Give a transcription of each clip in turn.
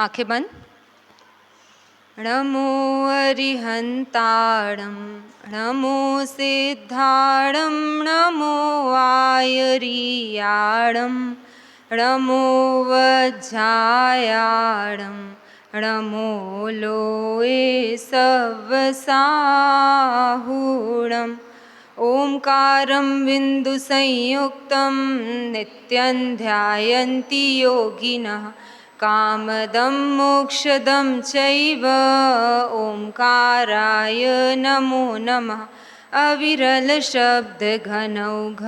आंखें बंद। नमो अरिहंताणं नमो सिद्धाणं नमो आयरियाणं नमो वज्रायाणं नमो लोये सवसाहुणम् ओंकारं बिन्दुसंयुक्तं नित्यं ध्यायन्ति योगिनः कामदं मोक्षदं चैव ओंकाराय नमो नमः। अविरलशब्दघनौघ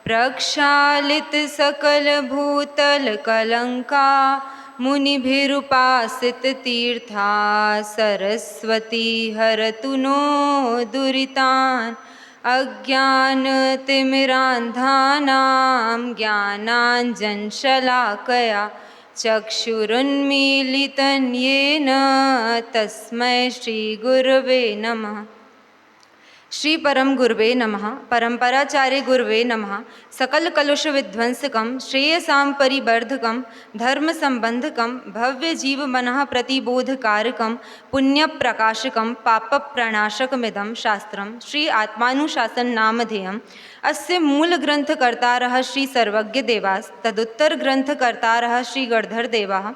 प्रक्षालितसकलभूतलकलङ्का मुनिभिरुपासिततीर्था सरस्वती हरतु नो दुरितान् अज्ञानतिमिरान्धानां ज्ञानाञ्जनशलाकया चक्षुरुन्मीलितं येन तस्मै श्रीगुरवे नमः। श्री परम गुरुवे नमः। परंपराचार्य गुरुवे नमः। सकल कलुष विध्वंसकं श्रेयसां परिवर्धकं धर्म संबंधकं भव्य जीव मनः प्रतिबोधकारकं पुण्य प्रकाशकं पाप प्रणाशकमिदं शास्त्रं श्री आत्मानुशासन नामधेयम्। अस्य मूल ग्रंथकर्तारः श्री सर्वज्ञ देवास् तदुत्तर ग्रंथकर्तारः श्री गणधर देवाः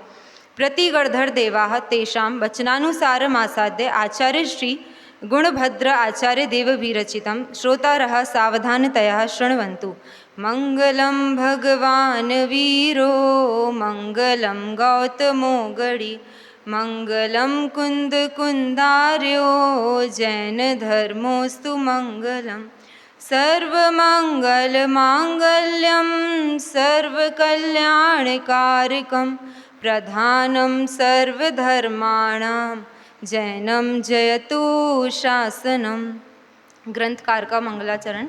प्रतिगणधर देवाः तेषां वचनानुसारमासाद्य आचार्य श्री गुणभद्र आचार्य देव विरचितं श्रोतारः सावधानतया शृण्वन्तु। मंगलं भगवान् वीरो मंगलं गौतमो गणि मंगलं कुंद कुंदार्यो जैन धर्मोस्तु मंगलम् सर्वमंगलमांगल्यं सर्वकल्याणकारकं प्रधानं सर्वधर्माणां जैनम जयतु शासनम। ग्रंथकार का मंगलाचरण।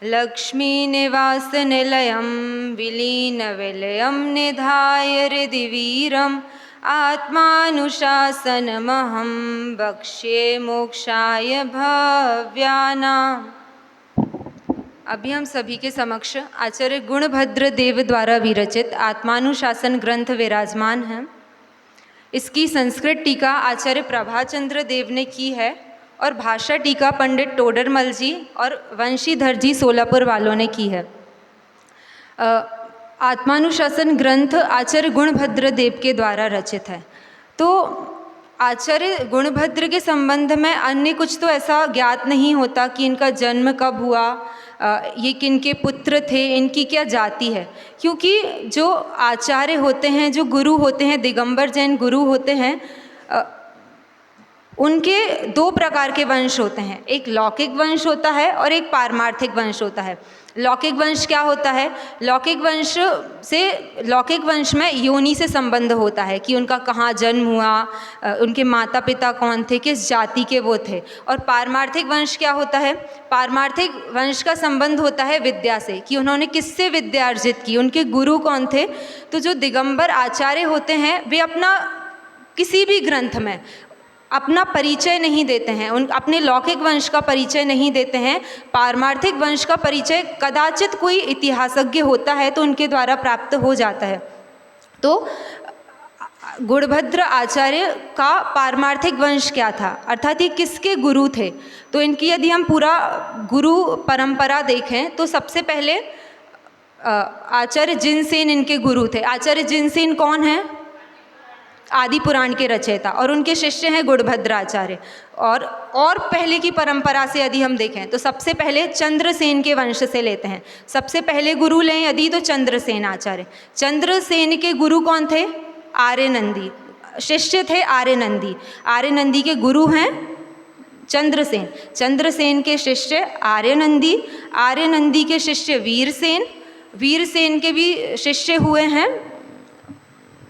लक्ष्मी निवास निलयम विलीन विलयम निधाय हृदिवीरम आत्मानुशासनमहं वक्ष्ये मोक्षाय भव्यानाम्। अभी हम सभी के समक्ष आचार्य गुणभद्र देव द्वारा विरचित आत्मानुशासन ग्रंथ विराजमान है। इसकी संस्कृत टीका आचार्य प्रभाचंद्र देव ने की है और भाषा टीका पंडित टोडरमल जी और वंशीधर जी सोलापुर वालों ने की है। आत्मानुशासन ग्रंथ आचार्य गुणभद्र देव के द्वारा रचित है। तो आचार्य गुणभद्र के संबंध में अन्य कुछ तो ऐसा ज्ञात नहीं होता कि इनका जन्म कब हुआ, ये किनके पुत्र थे, इनकी क्या जाति है, क्योंकि जो आचार्य होते हैं, जो गुरु होते हैं, दिगंबर जैन गुरु होते हैं, उनके दो प्रकार के वंश होते हैं। एक लौकिक वंश होता है और एक पारमार्थिक वंश होता है। लौकिक वंश क्या होता है? लौकिक वंश में योनि से संबंध होता है कि उनका कहाँ जन्म हुआ, उनके माता पिता कौन थे, किस जाति के वो थे। और पारमार्थिक वंश क्या होता है? पारमार्थिक वंश का संबंध होता है विद्या से, कि उन्होंने किससे विद्या अर्जित की, उनके गुरु कौन थे। तो जो दिगंबर आचार्य होते हैं वे अपना किसी भी ग्रंथ में अपना परिचय नहीं देते हैं, अपने लौकिक वंश का परिचय नहीं देते हैं। पारमार्थिक वंश का परिचय कदाचित कोई इतिहासज्ञ होता है तो उनके द्वारा प्राप्त हो जाता है। तो गुणभद्र आचार्य का पारमार्थिक वंश क्या था, अर्थात ये किसके गुरु थे। तो इनकी यदि हम पूरा गुरु परंपरा देखें तो सबसे पहले आचार्य जिनसेन इनके गुरु थे। आचार्य जिनसेन कौन है? आदि पुराण के रचयिता, और उनके शिष्य हैं गुणभद्र आचार्य। और पहले की परंपरा से यदि हम देखें तो सबसे पहले चंद्रसेन के वंश से लेते हैं। सबसे पहले गुरु लें यदि तो चंद्रसेन आचार्य। चंद्रसेन के गुरु कौन थे? आर्यनंदी। शिष्य थे आर्यनंदी। आर्यनंदी के गुरु हैं चंद्रसेन। चंद्रसेन के शिष्य आर्यनंदी। आर्यनंदी के शिष्य वीरसेन। वीरसेन के भी शिष्य हुए हैं,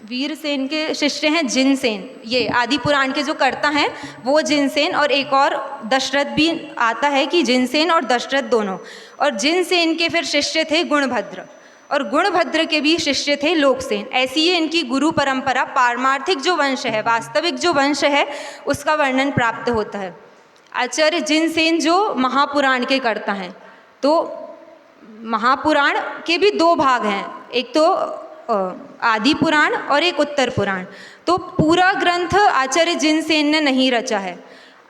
वीरसेन के शिष्य हैं जिनसेन। ये आदि पुराण के जो कर्ता हैं वो जिनसेन, और एक और दशरथ भी आता है कि जिनसेन और दशरथ दोनों। और जिनसेन के फिर शिष्य थे गुणभद्र, और गुणभद्र के भी शिष्य थे लोकसेन। ऐसी ये इनकी गुरु परंपरा। पारमार्थिक जो वंश है, वास्तविक जो वंश है, उसका वर्णन प्राप्त होता है। आचार्य जिनसेन जो महापुराण के कर्ता हैं, तो महापुराण के भी दो भाग हैं। एक तो आदि पुराण और एक उत्तर पुराण। तो पूरा ग्रंथ आचार्य जिनसेन ने नहीं रचा है।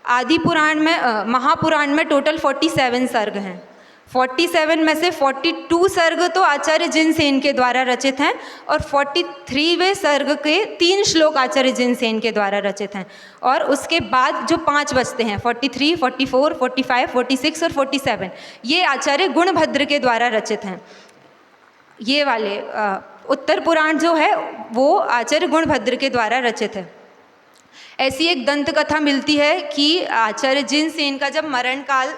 आदि पुराण में महापुराण में टोटल 47 सर्ग हैं। 47 में से 42 सर्ग तो आचार्य जिनसेन के द्वारा रचित हैं और 43वें सर्ग के 3 श्लोक आचार्य जिनसेन के द्वारा रचित हैं। और उसके बाद जो 5 बचते हैं 43, 44, 45, 46 और 47, ये आचार्य गुणभद्र के द्वारा रचित हैं। ये वाले उत्तर पुराण जो है वो आचार्य गुणभद्र के द्वारा रचित है। ऐसी एक दंत कथा मिलती है कि आचार्य जिनसेन का जब मरण काल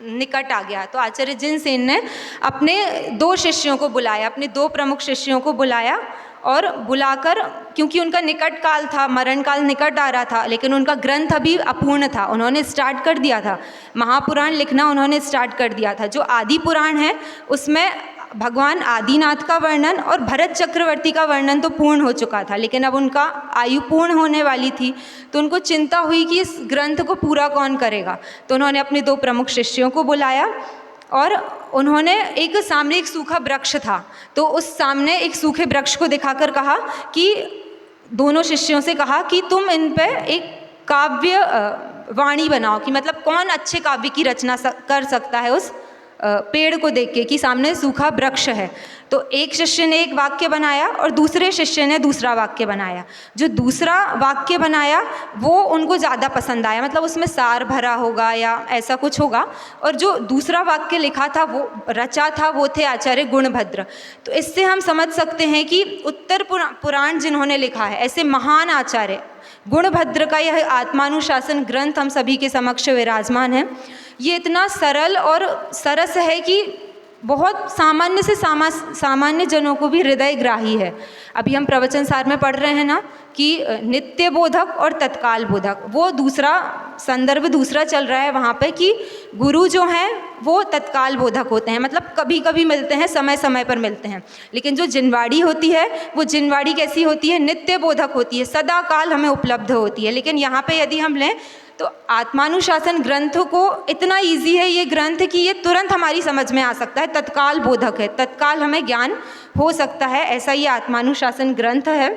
निकट आ गया तो आचार्य जिनसेन ने अपने 2 शिष्यों को बुलाया, अपने 2 प्रमुख शिष्यों को बुलाया और बुलाकर, क्योंकि उनका निकट काल था, मरण काल निकट आ रहा था, लेकिन उनका ग्रंथ अभी अपूर्ण था। उन्होंने स्टार्ट कर दिया था महापुराण लिखना, उन्होंने स्टार्ट कर दिया था। जो आदि पुराण है उसमें भगवान आदिनाथ का वर्णन और भरत चक्रवर्ती का वर्णन तो पूर्ण हो चुका था, लेकिन अब उनका आयु पूर्ण होने वाली थी तो उनको चिंता हुई कि इस ग्रंथ को पूरा कौन करेगा। तो उन्होंने अपने 2 प्रमुख शिष्यों को बुलाया और उन्होंने एक सामने एक सूखा वृक्ष था, तो उस सामने एक सूखे वृक्ष को दिखाकर कहा कि दोनों शिष्यों से कहा कि तुम इन पे एक काव्य वाणी बनाओ, कि मतलब कौन अच्छे काव्य की रचना कर सकता है उस पेड़ को देख के कि सामने सूखा वृक्ष है। तो एक शिष्य ने एक वाक्य बनाया और दूसरे शिष्य ने दूसरा वाक्य बनाया। जो दूसरा वाक्य बनाया वो उनको ज़्यादा पसंद आया, मतलब उसमें सार भरा होगा या ऐसा कुछ होगा। और जो दूसरा वाक्य लिखा था वो रचा था वो थे आचार्य गुणभद्र। तो इससे हम समझ सकते हैं कि उत्तर पुराण जिन्होंने लिखा है, ऐसे महान आचार्य गुणभद्र का यह आत्मानुशासन ग्रंथ हम सभी के समक्ष विराजमान है। ये इतना सरल और सरस है कि बहुत सामान्य से सामान्य जनों को भी हृदयग्राही है। अभी हम प्रवचन सार में पढ़ रहे हैं ना कि नित्य बोधक और तत्काल बोधक, वो दूसरा संदर्भ दूसरा चल रहा है वहाँ पे कि गुरु जो हैं वो तत्काल बोधक होते हैं, मतलब कभी कभी मिलते हैं, समय समय पर मिलते हैं। लेकिन जो जिनवाड़ी होती है वो जिनवाड़ी कैसी होती है, नित्य बोधक होती है, सदा काल हमें उपलब्ध होती है। लेकिन यहाँ पे यदि हम लें तो आत्मानुशासन ग्रंथ को इतना इजी है ये ग्रंथ कि ये तुरंत हमारी समझ में आ सकता है, तत्काल बोधक है, तत्काल हमें ज्ञान हो सकता है, ऐसा ये आत्मानुशासन ग्रंथ है।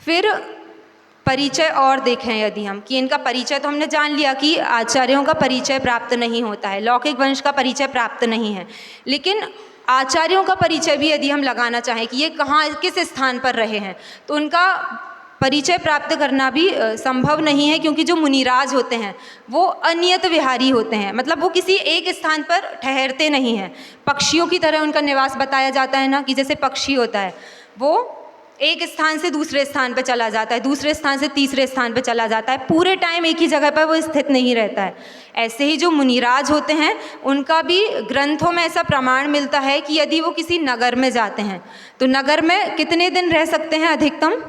फिर परिचय और देखें यदि हम कि इनका परिचय तो हमने जान लिया कि आचार्यों का परिचय प्राप्त नहीं होता है, लौकिक वंश का परिचय प्राप्त नहीं है। लेकिन आचार्यों का परिचय भी यदि हम लगाना चाहें कि ये कहाँ किस स्थान पर रहे हैं तो उनका परिचय प्राप्त करना भी संभव नहीं है, क्योंकि जो मुनिराज होते हैं वो अनियत विहारी होते हैं, मतलब वो किसी एक स्थान पर ठहरते नहीं हैं। पक्षियों की तरह उनका निवास बताया जाता है ना, कि जैसे पक्षी होता है वो एक स्थान से दूसरे स्थान पर चला जाता है, दूसरे स्थान से तीसरे स्थान पर चला जाता है, पूरे टाइम एक ही जगह पर वो स्थित नहीं रहता है। ऐसे ही जो मुनिराज होते हैं उनका भी ग्रंथों में ऐसा प्रमाण मिलता है कि यदि वो किसी नगर में जाते हैं तो नगर में कितने दिन रह सकते हैं अधिकतम।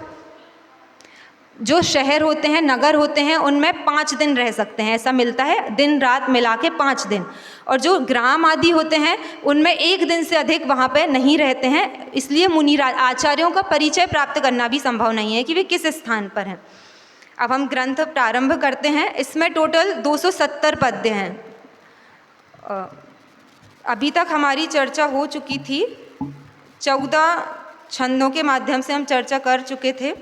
जो शहर होते हैं, नगर होते हैं, उनमें 5 दिन रह सकते हैं, ऐसा मिलता है, दिन रात मिला के 5 दिन। और जो ग्राम आदि होते हैं उनमें 1 दिन से अधिक वहाँ पे नहीं रहते हैं। इसलिए मुनिराज आचार्यों का परिचय प्राप्त करना भी संभव नहीं है कि वे किस स्थान पर हैं। अब हम ग्रंथ प्रारंभ करते हैं। इसमें टोटल 270 पद्य हैं। अभी तक हमारी चर्चा हो चुकी थी, 14 छंदों के माध्यम से हम चर्चा कर चुके थे।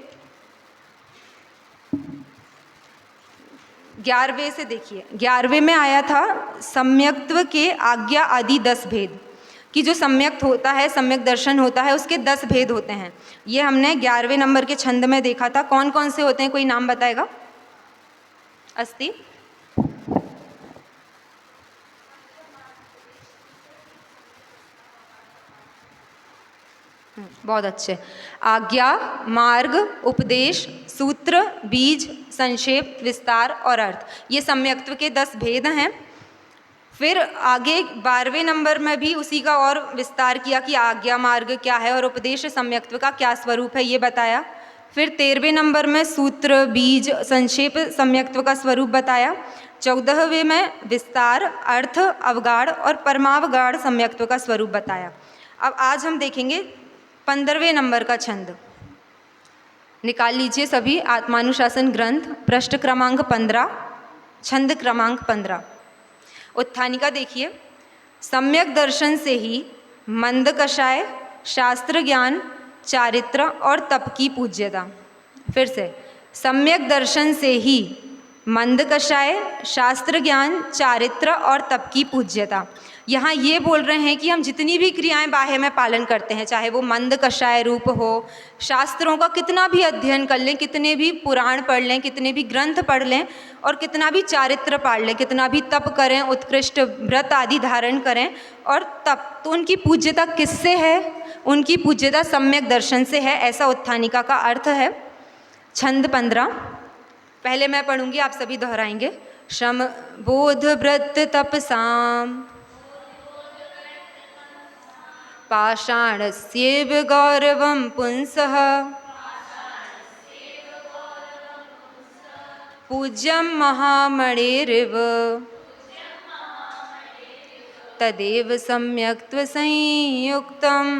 11वें से देखिए, 11वें में आया था सम्यक्त्व के आज्ञा आदि 10 भेद, कि जो सम्यक्त होता है, सम्यक दर्शन होता है, उसके 10 भेद होते हैं। ये हमने 11वें नंबर के छंद में देखा था। कौन कौन से होते हैं, कोई नाम बताएगा? अस्ति बहुत अच्छे। आज्ञा, मार्ग, उपदेश, सूत्र, बीज, संक्षेप, विस्तार और अर्थ, ये सम्यक्त्व के 10 भेद हैं। फिर आगे 12वें नंबर में भी उसी का और विस्तार किया कि आज्ञा मार्ग क्या है और उपदेश सम्यक्त्व का क्या स्वरूप है, ये बताया। फिर 13वें नंबर में सूत्र, बीज, संक्षेप सम्यक्त्व का स्वरूप बताया। 14वें में विस्तार, अर्थ, अवगाढ़ और परमावगाढ़ सम्यक्त्व का स्वरूप बताया। अब आज हम देखेंगे 15वें नंबर का छंद। निकाल लीजिए सभी आत्मानुशासन ग्रंथ, पृष्ठ क्रमांक 15, छंद क्रमांक 15। उत्थानिका देखिए, सम्यक दर्शन से ही मंद कषाय, शास्त्र ज्ञान, चारित्र और तप की पूज्यता। फिर से, सम्यक दर्शन से ही मंद कषाय, शास्त्र ज्ञान, चारित्र और तप की पूज्यता। यहाँ ये बोल रहे हैं कि हम जितनी भी क्रियाएं बाह्य में पालन करते हैं, चाहे वो मंद कषाय रूप हो, शास्त्रों का कितना भी अध्ययन कर लें, कितने भी पुराण पढ़ लें, कितने भी ग्रंथ पढ़ लें और कितना भी चारित्र पाढ़ लें, कितना भी तप करें, उत्कृष्ट व्रत आदि धारण करें और तप, तो उनकी पूज्यता किससे है? उनकी पूज्यता सम्यक दर्शन से है, ऐसा उत्थानिका का अर्थ है। छंद 15 पहले मैं पढ़ूंगी, आप सभी दोहराएंगे। श्रम बोध व्रत तपसाम पाषाणस्येव गौरवं पुंसः पूज्यं महामणेरिव तदेव सम्यक्त्व संयुक्तम्।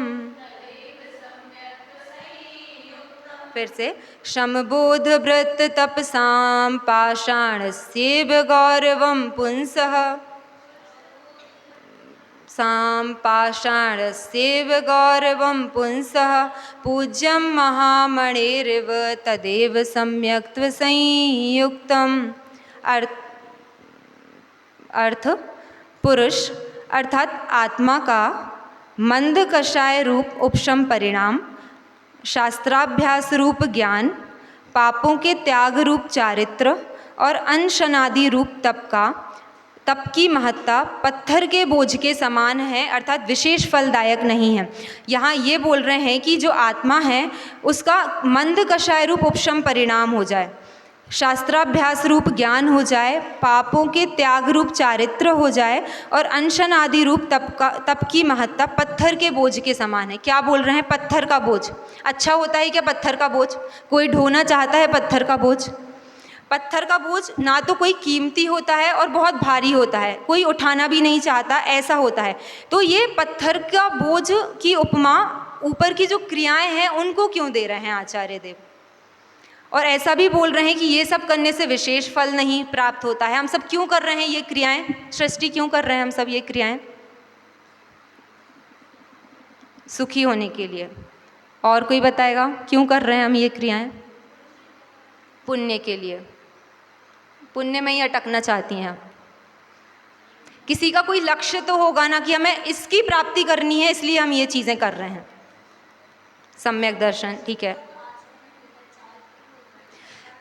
फिर से, श्रमबोध व्रत तपसाम पाषाणस्येव गौरवं पुंसः साम पाषाणस्येव गौरवं पुंसः पूज्यं महामणेरिव तदेव सम्यक्त्व संयुक्तम्। अर्थ, पुरुष अर्थात आत्मा का मंद कषाय रूप उपशम परिणाम, शास्त्राभ्यास रूप ज्ञान, पापों के त्याग रूप चारित्र और अनशनादि रूप तप की महत्ता पत्थर के बोझ के समान है, अर्थात विशेष फलदायक नहीं है। यहाँ ये बोल रहे हैं कि जो आत्मा है उसका मंद कषाय रूप उपशम परिणाम हो जाए, शास्त्राभ्यास रूप ज्ञान हो जाए, पापों के त्याग रूप चारित्र हो जाए और अनशन आदि रूप तप की महत्ता पत्थर के बोझ के समान है। क्या बोल रहे हैं? पत्थर का बोझ अच्छा होता है क्या? पत्थर का बोझ कोई ढोना चाहता है? पत्थर का बोझ, पत्थर का बोझ ना तो कोई कीमती होता है और बहुत भारी होता है, कोई उठाना भी नहीं चाहता, ऐसा होता है। तो ये पत्थर का बोझ की उपमा ऊपर की जो क्रियाएं हैं उनको क्यों दे रहे हैं आचार्य देव? और ऐसा भी बोल रहे हैं कि ये सब करने से विशेष फल नहीं प्राप्त होता है। हम सब क्यों कर रहे हैं ये क्रियाएं? सृष्टि क्यों कर रहे हैं हम सब ये क्रियाएं? सुखी होने के लिए। और कोई बताएगा क्यों कर रहे हैं हम ये क्रियाएं? पुण्य के लिए। पुण्य में ही अटकना चाहती हैं आप। किसी का कोई लक्ष्य तो होगा ना कि हमें इसकी प्राप्ति करनी है, इसलिए हम ये चीज़ें कर रहे हैं। सम्यक दर्शन, ठीक है।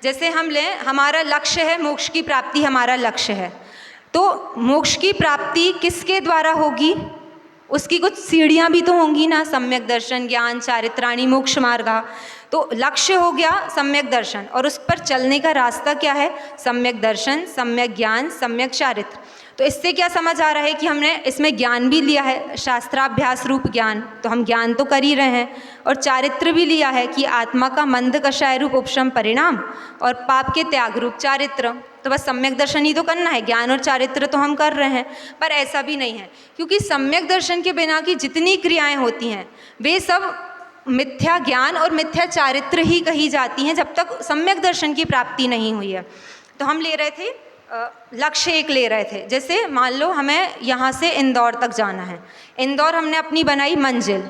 जैसे हम लें, हमारा लक्ष्य है मोक्ष की प्राप्ति, हमारा लक्ष्य है, तो मोक्ष की प्राप्ति किसके द्वारा होगी? उसकी कुछ सीढ़ियाँ भी तो होंगी ना, सम्यक दर्शन, ज्ञान, चारित्राणि, मोक्ष मार्गा। तो लक्ष्य हो गया सम्यक दर्शन, और उस पर चलने का रास्ता क्या है? सम्यक दर्शन, सम्यक ज्ञान, सम्यक चारित्र। तो इससे क्या समझ आ रहा है कि हमने इसमें ज्ञान भी लिया है, शास्त्राभ्यास रूप ज्ञान, तो हम ज्ञान तो कर ही रहे हैं, और चारित्र भी लिया है कि आत्मा का मंद कषाय रूप उपशम परिणाम और पाप के त्याग रूप चारित्र। तो बस सम्यक दर्शन ही तो करना है, ज्ञान और चारित्र तो हम कर रहे हैं। पर ऐसा भी नहीं है, क्योंकि सम्यक दर्शन के बिना की जितनी क्रियाएं होती हैं वे सब मिथ्या ज्ञान और मिथ्या चारित्र ही कही जाती हैं, जब तक सम्यक दर्शन की प्राप्ति नहीं हुई है। तो हम ले रहे थे लक्ष्य एक ले रहे थे, जैसे मान लो हमें यहाँ से इंदौर तक जाना है। इंदौर हमने अपनी बनाई मंजिल।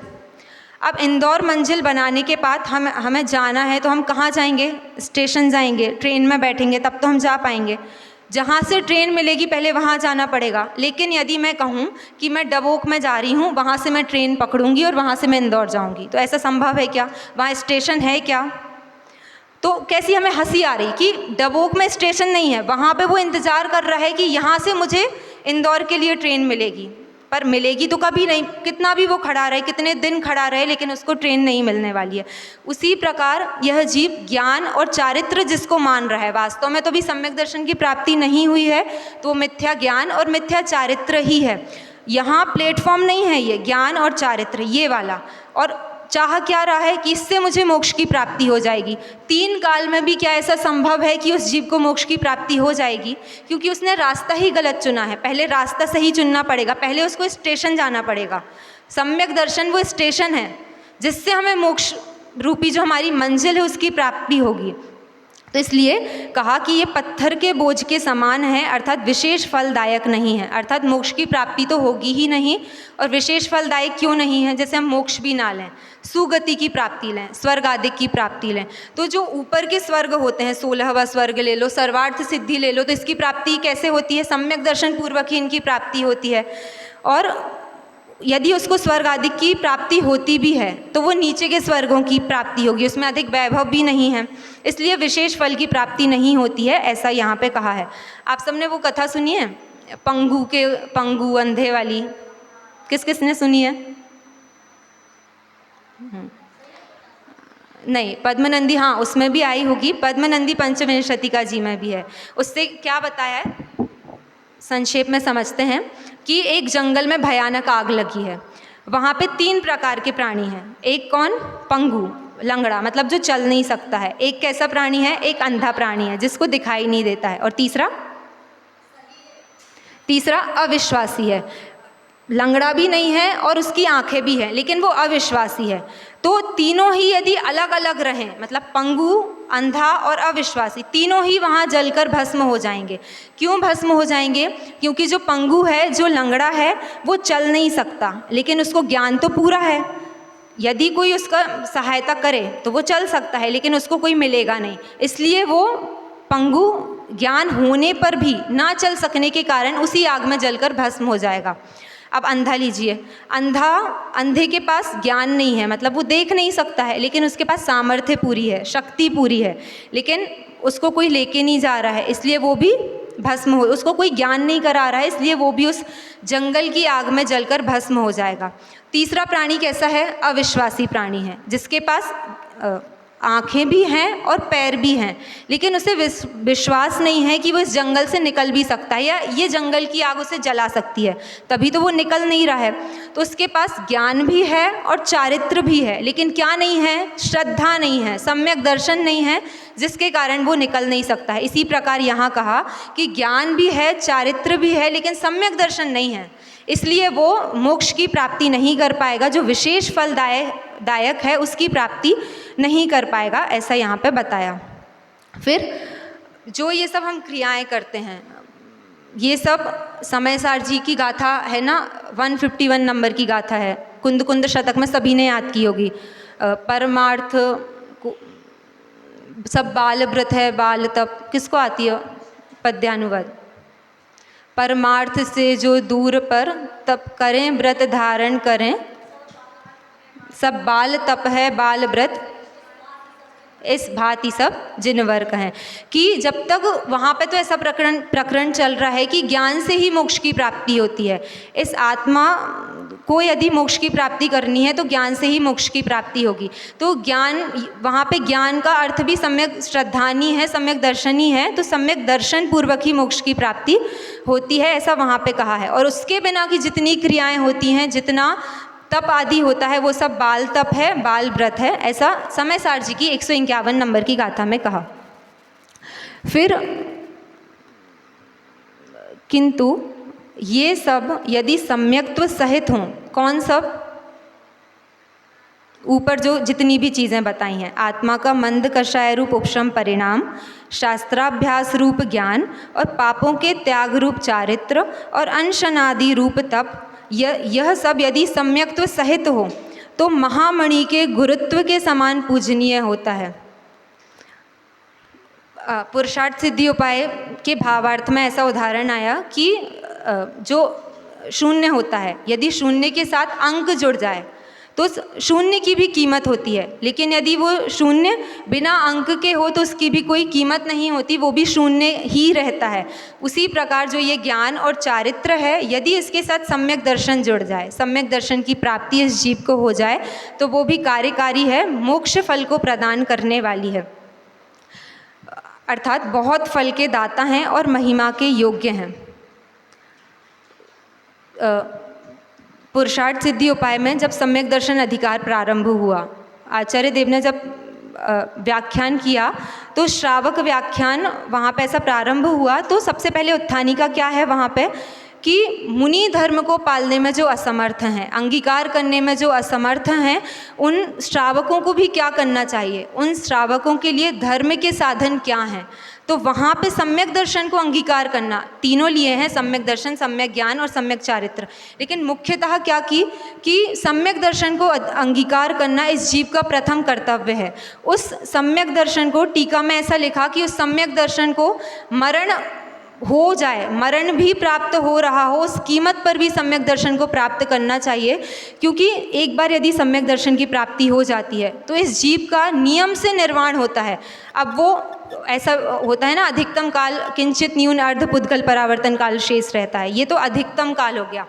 अब इंदौर मंजिल बनाने के बाद हमें जाना है, तो हम कहाँ जाएंगे? स्टेशन जाएंगे, ट्रेन में बैठेंगे तब तो हम जा पाएंगे। जहाँ से ट्रेन मिलेगी पहले वहाँ जाना पड़ेगा। लेकिन यदि मैं कहूँ कि मैं डबोक में जा रही हूँ, वहाँ से मैं ट्रेन पकड़ूंगी और वहाँ से मैं इंदौर जाऊँगी, तो ऐसा संभव है क्या? वहाँ स्टेशन है क्या? तो कैसी हमें हंसी आ रही कि डबोक में स्टेशन नहीं है, वहाँ पे वो इंतज़ार कर रहा है कि यहाँ से मुझे इंदौर के लिए ट्रेन मिलेगी, पर मिलेगी तो कभी नहीं। कितना भी वो खड़ा रहे, कितने दिन खड़ा रहे, लेकिन उसको ट्रेन नहीं मिलने वाली है। उसी प्रकार यह जीव ज्ञान और चारित्र जिसको मान रहा है, वास्तव में तो भी सम्यक दर्शन की प्राप्ति नहीं हुई है, तो वो मिथ्या ज्ञान और मिथ्या चारित्र ही है। यहाँ प्लेटफॉर्म नहीं है ये ज्ञान और चारित्र, ये वाला। और चाह क्या रहा है कि इससे मुझे मोक्ष की प्राप्ति हो जाएगी। 3 काल में भी क्या ऐसा संभव है कि उस जीव को मोक्ष की प्राप्ति हो जाएगी? क्योंकि उसने रास्ता ही गलत चुना है। पहले रास्ता सही चुनना पड़ेगा, पहले उसको स्टेशन जाना पड़ेगा। सम्यक दर्शन वो स्टेशन है जिससे हमें मोक्ष रूपी जो हमारी मंजिल है उसकी प्राप्ति होगी। तो इसलिए कहा कि ये पत्थर के बोझ के समान है, अर्थात विशेष फलदायक नहीं है। अर्थात मोक्ष की प्राप्ति तो होगी ही नहीं, और विशेष फलदायक क्यों नहीं है? जैसे हम मोक्ष भी ना लें, सुगति की प्राप्ति लें, स्वर्ग आदि की प्राप्ति लें, तो जो ऊपर के स्वर्ग होते हैं, 16वां स्वर्ग ले लो, सर्वार्थ सिद्धि ले लो, तो इसकी प्राप्ति कैसे होती है? सम्यक दर्शन पूर्वक ही इनकी प्राप्ति होती है। और यदि उसको स्वर्ग आदि की प्राप्ति होती भी है तो वो नीचे के स्वर्गों की प्राप्ति होगी, उसमें अधिक वैभव भी नहीं है, इसलिए विशेष फल की प्राप्ति नहीं होती है, ऐसा यहाँ पे कहा है। आप सबने वो कथा सुनी है पंगु अंधे वाली? किस किस ने सुनी है? नहीं, पद्मनंदी, हाँ उसमें भी आई होगी, पद्मनंदी पंचविंशतिका जी में भी है। उससे क्या बताया है, संक्षेप में समझते हैं कि एक जंगल में भयानक आग लगी है, वहाँ पे 3 प्रकार के प्राणी हैं। एक कौन? पंगु, लंगड़ा, मतलब जो चल नहीं सकता है। एक कैसा प्राणी है? एक अंधा प्राणी है जिसको दिखाई नहीं देता है। और तीसरा अविश्वासी है, लंगड़ा भी नहीं है और उसकी आंखें भी हैं, लेकिन वो अविश्वासी है। तो तीनों ही यदि अलग अलग रहें, मतलब पंगु, अंधा और अविश्वासी, तीनों ही वहाँ जलकर भस्म हो जाएंगे। क्यों भस्म हो जाएंगे? क्योंकि जो पंगु है, जो लंगड़ा है, वो चल नहीं सकता, लेकिन उसको ज्ञान तो पूरा है। यदि कोई उसका सहायता करे तो वो चल सकता है, लेकिन उसको कोई मिलेगा नहीं, इसलिए वो पंगु ज्ञान होने पर भी ना चल सकने के कारण उसी आग में जलकर भस्म हो जाएगा। अब अंधा लीजिए, अंधे के पास ज्ञान नहीं है, मतलब वो देख नहीं सकता है, लेकिन उसके पास सामर्थ्य पूरी है, शक्ति पूरी है, लेकिन उसको कोई लेके नहीं जा रहा है, इसलिए वो भी भस्म हो, उसको कोई ज्ञान नहीं करा रहा है, इसलिए वो भी उस जंगल की आग में जलकर भस्म हो जाएगा। तीसरा प्राणी कैसा है? अविश्वासी प्राणी है, जिसके पास आँखें भी हैं और पैर भी हैं, लेकिन उसे विश्वास नहीं है कि वो इस जंगल से निकल भी सकता है, या ये जंगल की आग उसे जला सकती है, तभी तो वो निकल नहीं रहा है। तो उसके पास ज्ञान भी है और चारित्र भी है, लेकिन क्या नहीं है? श्रद्धा नहीं है, सम्यक दर्शन नहीं है, जिसके कारण वो निकल नहीं सकता है। इसी प्रकार यहाँ कहा कि ज्ञान भी है, चारित्र भी है, लेकिन सम्यक दर्शन नहीं है, इसलिए वो मोक्ष की प्राप्ति नहीं कर पाएगा, जो विशेष फलदायक है उसकी प्राप्ति नहीं कर पाएगा, ऐसा यहाँ पे बताया। फिर जो ये सब हम क्रियाएं करते हैं, ये सब समयसार जी की गाथा है ना, 151 नंबर की गाथा है, कुंद कुंद शतक में सभी ने याद की होगी। परमार्थ सब बाल व्रत है, बाल तप, किसको आती है पद्यानुवाद? परमार्थ से जो दूर पर तप करें, व्रत धारण करें, सब बाल तप है, बाल व्रत इस भांति सब जिनवर कहें। कि जब तक वहाँ पे तो ऐसा प्रकरण चल रहा है कि ज्ञान से ही मोक्ष की प्राप्ति होती है। इस आत्मा को यदि मोक्ष की प्राप्ति करनी है तो ज्ञान से ही मोक्ष की प्राप्ति होगी। तो ज्ञान, वहाँ पे ज्ञान का अर्थ भी सम्यक श्रद्धानी है, सम्यक दर्शनी है, तो सम्यक दर्शन पूर्वक ही मोक्ष की प्राप्ति होती है, ऐसा वहाँ पे कहा है। और उसके बिना की जितनी क्रियाएँ होती हैं, जितना तप आदि होता है, वो सब बाल तप है, बाल व्रत है, ऐसा समयसार जी की 151 नंबर की गाथा में कहा। फिर किंतु ये सब यदि सम्यक्त्व सहित हों, कौन सब? ऊपर जो जितनी भी चीज़ें बताई हैं, आत्मा का मंद कषाय रूप उपशम परिणाम, शास्त्राभ्यास रूप ज्ञान, और पापों के त्याग रूप चारित्र, और अनशनादि रूप तप, यह सब यदि सम्यक्त्व सहित हो तो महामणि के गुरुत्व के समान पूजनीय होता है। पुरुषार्थ सिद्धि उपाय के भावार्थ में ऐसा उदाहरण आया कि जो शून्य होता है, यदि शून्य के साथ अंक जुड़ जाए तो शून्य की भी कीमत होती है, लेकिन यदि वो शून्य बिना अंक के हो तो उसकी भी कोई कीमत नहीं होती, वो भी शून्य ही रहता है। उसी प्रकार जो ये ज्ञान और चारित्र है, यदि इसके साथ सम्यक दर्शन जुड़ जाए, सम्यक दर्शन की प्राप्ति इस जीव को हो जाए, तो वो भी कार्यकारी है, मोक्ष फल को प्रदान करने वाली है, अर्थात बहुत फल के दाता हैं और महिमा के योग्य हैं। पुरुषार्थ सिद्धि उपाय में जब सम्यक दर्शन अधिकार प्रारंभ हुआ, आचार्य देव ने जब व्याख्यान किया तो श्रावक व्याख्यान वहाँ पे ऐसा प्रारंभ हुआ, तो सबसे पहले उत्थानी का क्या है वहाँ पे कि मुनि धर्म को पालने में जो असमर्थ हैं, अंगीकार करने में जो असमर्थ हैं, उन श्रावकों को भी क्या करना चाहिए, उन श्रावकों के लिए धर्म के साधन क्या हैं। तो वहाँ पे सम्यक दर्शन को अंगीकार करना, तीनों लिए हैं, सम्यक दर्शन, सम्यक ज्ञान और सम्यक चारित्र, लेकिन मुख्यतः क्या की कि सम्यक दर्शन को अंगीकार करना इस जीव का प्रथम कर्तव्य है। उस सम्यक दर्शन को, टीका में ऐसा लिखा कि उस सम्यक दर्शन को मरण हो जाए, मरण भी प्राप्त हो रहा हो, उस कीमत पर भी सम्यक दर्शन को प्राप्त करना चाहिए, क्योंकि एक बार यदि सम्यक दर्शन की प्राप्ति हो जाती है तो इस जीव का नियम से निर्वाण होता है। अब वो ऐसा होता है ना, अधिकतम काल किंचित न्यून अर्ध पुद्गल परावर्तन काल शेष रहता है, ये तो अधिकतम काल हो गया,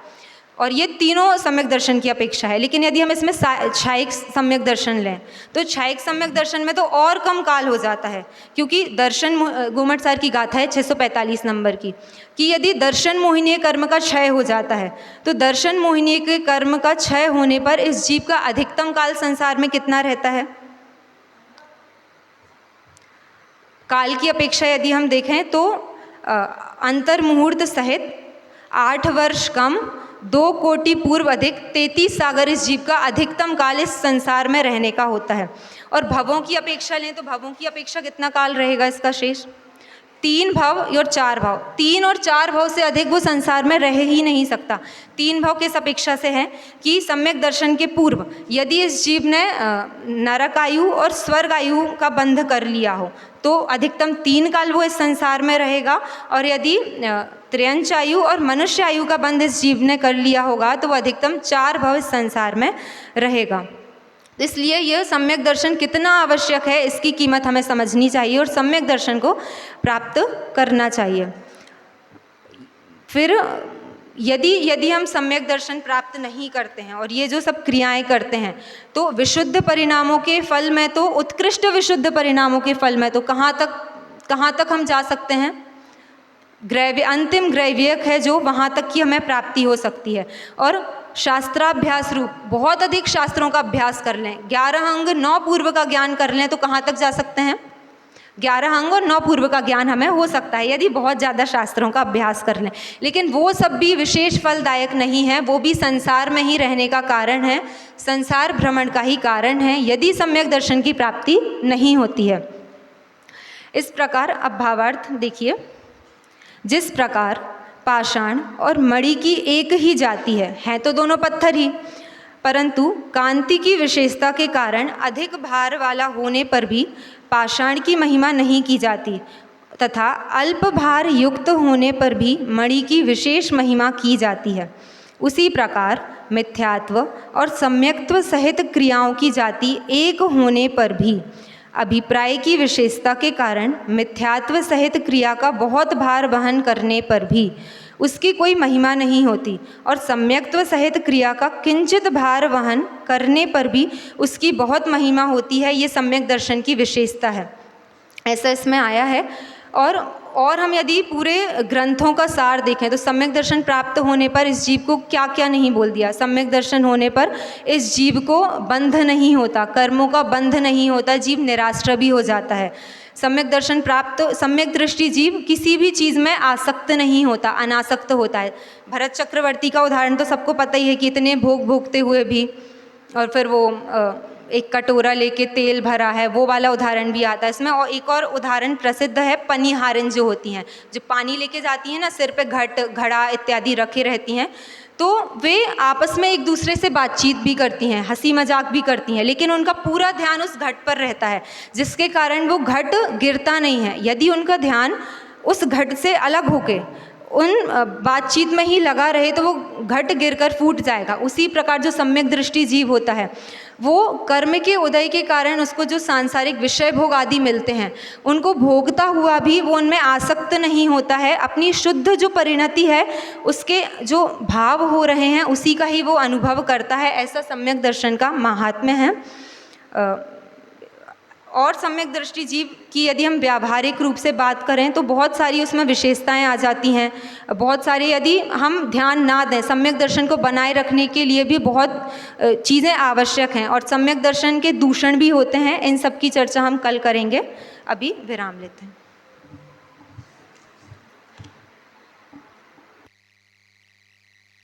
और ये तीनों सम्यक दर्शन की अपेक्षा है। लेकिन यदि हम इसमें छायिक सम्यक दर्शन लें तो छायिक सम्यक दर्शन में तो और कम काल हो जाता है, क्योंकि दर्शन गोमटसार की गाथा है 645 नंबर की, कि यदि दर्शन मोहिनी कर्म का क्षय हो जाता है तो दर्शन मोहिनी के कर्म का क्षय होने पर इस जीव का अधिकतम काल संसार में कितना रहता है। काल की अपेक्षा यदि हम देखें तो अंतर मुहूर्त सहित 8 वर्ष कम, 2 कोटि पूर्व अधिक, 33 सागर इस जीव का अधिकतम काल इस संसार में रहने का होता है। और भवों की अपेक्षा लें तो भवों की अपेक्षा कितना काल रहेगा इसका शेष, 3 भव और 4 भव, 3 और 4 भव से अधिक वो संसार में रह ही नहीं सकता। 3 भव किस अपेक्षा से है कि सम्यक दर्शन के पूर्व यदि इस जीव ने नरक आयु और स्वर्ग आयु का बंध कर लिया हो तो अधिकतम 3 काल वो इस संसार में रहेगा, और यदि त्र्यंच आयु और मनुष्य आयु का बंध इस जीव ने कर लिया होगा तो वो अधिकतम 4 भव इस संसार में रहेगा। इसलिए यह सम्यक दर्शन कितना आवश्यक है इसकी कीमत हमें समझनी चाहिए और सम्यक दर्शन को प्राप्त करना चाहिए। फिर यदि हम सम्यक दर्शन प्राप्त नहीं करते हैं और ये जो सब क्रियाएं करते हैं तो विशुद्ध परिणामों के फल में तो, उत्कृष्ट विशुद्ध परिणामों के फल में तो कहाँ तक हम जा सकते हैं, ग्रैव्य, अंतिम ग्रैव्यक है जो, वहाँ तक की हमें प्राप्ति हो सकती है। और शास्त्राभ्यास रूप बहुत अधिक शास्त्रों का अभ्यास कर लें, 11 अंग 9 पूर्व का ज्ञान कर लें तो कहाँ तक जा सकते हैं, 11 अंग और 9 पूर्व का ज्ञान हमें हो सकता है यदि बहुत ज़्यादा शास्त्रों का अभ्यास कर लें। लेकिन वो सब भी विशेष फलदायक नहीं है, वो भी संसार में ही रहने का कारण है, संसार भ्रमण का ही कारण है, यदि सम्यक दर्शन की प्राप्ति नहीं होती है। इस प्रकार अब भावार्थ देखिए, जिस प्रकार पाषाण और मणि की एक ही जाति है तो दोनों पत्थर ही, परंतु कांति की विशेषता के कारण अधिक भार वाला होने पर भी पाषाण की महिमा नहीं की जाती, तथा अल्प भार युक्त होने पर भी मणि की विशेष महिमा की जाती है। उसी प्रकार मिथ्यात्व और सम्यक्त्व सहित क्रियाओं की जाति एक होने पर भी अभिप्राय की विशेषता के कारण मिथ्यात्व सहित क्रिया का बहुत भार वहन करने पर भी उसकी कोई महिमा नहीं होती, और सम्यक्त्व सहित क्रिया का किंचित भार वहन करने पर भी उसकी बहुत महिमा होती है। ये सम्यक दर्शन की विशेषता है, ऐसा इसमें आया है। और हम यदि पूरे ग्रंथों का सार देखें तो सम्यक दर्शन प्राप्त होने पर इस जीव को क्या क्या नहीं बोल दिया। सम्यक दर्शन होने पर इस जीव को बंध नहीं होता, कर्मों का बंध नहीं होता, जीव निराश्रय भी हो जाता है। सम्यक दर्शन प्राप्त, सम्यक दृष्टि जीव किसी भी चीज़ में आसक्त नहीं होता, अनासक्त होता है। भरत चक्रवर्ती का उदाहरण तो सबको पता ही है कि इतने भोग भोगते हुए भी, और फिर वो एक कटोरा लेके तेल भरा है, वो वाला उदाहरण भी आता है इसमें। और एक और उदाहरण प्रसिद्ध है, पनिहारिन जो होती हैं, जो पानी लेके जाती हैं ना, सिर पे घड़ा इत्यादि रखे रहती हैं, तो वे आपस में एक दूसरे से बातचीत भी करती हैं, हंसी मजाक भी करती हैं, लेकिन उनका पूरा ध्यान उस घट पर रहता है, जिसके कारण वो घट गिरता नहीं है। यदि उनका ध्यान उस घट से अलग होके उन बातचीत में ही लगा रहे तो वो घट गिरकर फूट जाएगा। उसी प्रकार जो सम्यक दृष्टि जीव होता है वो कर्म के उदय के कारण उसको जो सांसारिक विषय भोग आदि मिलते हैं उनको भोगता हुआ भी वो उनमें आसक्त नहीं होता है। अपनी शुद्ध जो परिणति है उसके जो भाव हो रहे हैं उसी का ही वो अनुभव करता है। ऐसा सम्यक दर्शन का महात्म्य है। और सम्यक दृष्टि जीव की यदि हम व्यावहारिक रूप से बात करें तो बहुत सारी उसमें विशेषताएं आ जाती हैं। बहुत सारे यदि हम ध्यान ना दें, सम्यक दर्शन को बनाए रखने के लिए भी बहुत चीज़ें आवश्यक हैं, और सम्यक दर्शन के दूषण भी होते हैं। इन सब की चर्चा हम कल करेंगे। अभी विराम लेते हैं।